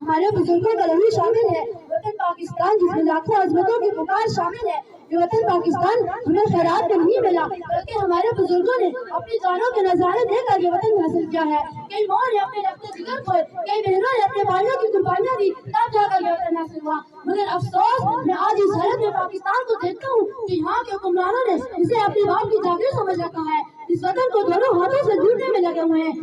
ہمارے بزرگوں کا روی شامل ہے وطن پاکستان جس میں لاکھوں عظمتوں کی پکار شامل ہے. یہ وطن پاکستان ہمیں خیرات میں نہیں ملا بلکہ ہمارے بزرگوں نے اپنی جانوں کے نظارے دے کر یہ وطن حاصل کیا ہے. کئی ماں نے اپنے رکھتے جگر کو کئی بہنوں نے اپنے بھائیوں کی قربانیاں دی تب جا کر یہ وطن حاصل ہوا. مگر افسوس میں آج اس حالت میں پاکستان کو دیکھتا ہوں کہ یہاں کے حکمرانوں نے اسے اپنی باپ کی جاگیر سمجھ رکھا ہے. اس وطن کو دونوں ہاتھوں سے لوٹنے میں لگے ہوئے ہیں.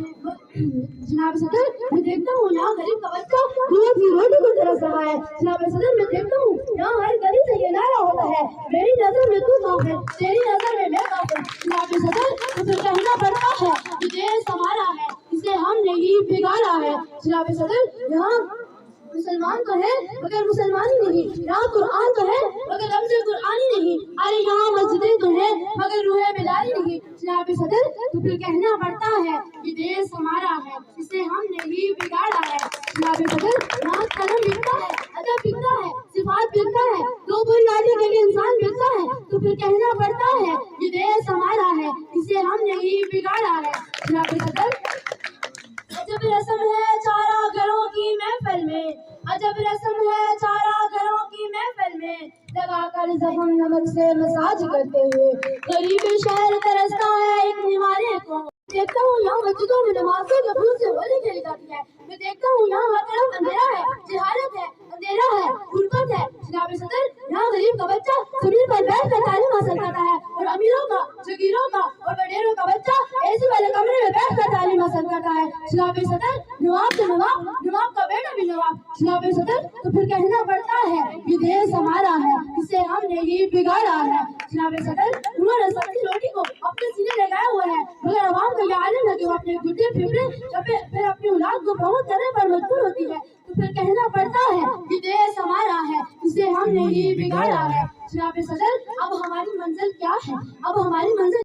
جناب صدر میں دیکھتا ہوں یہاں غریب کا بچہ روز کی روٹی کو ترس رہا ہے. جناب صدر میں دیکھتا ہوں یہاں ہر گلی سے یہ نعرہ ہوتا ہے میری نظر میں تو کام ہے تیری نظر میں میں کام ہوں. جناب صدر مجھے کہنا پڑتا ہے کہ دیش ہمارا ہے اسے ہم نے ہی بگاڑا ہے. جناب صدر یہاں مسلمان تو ہے مگر مسلمانی نہیں, یہاں قرآن تو ہے مگر رمز قرآنی نہیں, ارے یہاں مسجدیں تو ہے مگر روح بلالی نہیں. جناب صدر تو پھر کہنا پڑتا ہے کہ دیش ہمارا ہے اسے ہم نے ہی بگاڑا ہے. جناب صدر یہاں قلم بکتا ہے ادب بکتا ہے صفات بکتا ہے دو بنیادی کے لیے انسان بکتا ہے تو پھر کہنا پڑتا ہے کہ دیش ہمارا ہے اسے ہم نے ہی بگاڑا ہے. جناب صدر عجب رسم ہے چارہ گھروں کی محفل میں, عجب رسم ہے چارہ گھروں کی محفل میں, لگا کر زخم نمک سے مساج کرتے ہوئے غریب شہر ترستا ہے ایک نوارے کو. دیکھتا ہوں یہاں مسجدوں میں نمازیں قبول سے ہولی کھیلی جاتی ہے. میں دیکھتا ہوں یہاں ہر طرف اندھیرا ہے جہالت ہے اندھیرا ہے غربت ہے. جناب صدر یہاں غریب کا بچہ زمین پر بیٹھ کر تعلیم حاصل کرتا ہے اور امیروں کا جگیروں کا اور وڈیروں کا بچہ اے سی والے کمرے میں بیٹھ کر تعلیم حاصل کرتا ہے. جناب صدر نواب سے نواب, نواب کا بیٹا بھی نواب. جناب صدر تو پھر کہنا پڑتا ہے کہ دیش ہمارا ہے اسے ہم نے ہی بگاڑا ہے. جناب صدر انہوں نے سبزی روٹی کو اپنے سینے لگایا ہوا ہے مگر عوام کا یہ عالم ہے کہ وہ اپنے گڈے پھپڑے پھر اپنی اولاد کو بہت کرنے پر مجبور ہوتی ہے تو پھر کہنا پڑتا ہے کہ دیش ہمارا ہے اسے ہم نے ہی بگاڑا ہے. جناب صدر اب ہماری منزل کیا ہے, اب ہماری منزل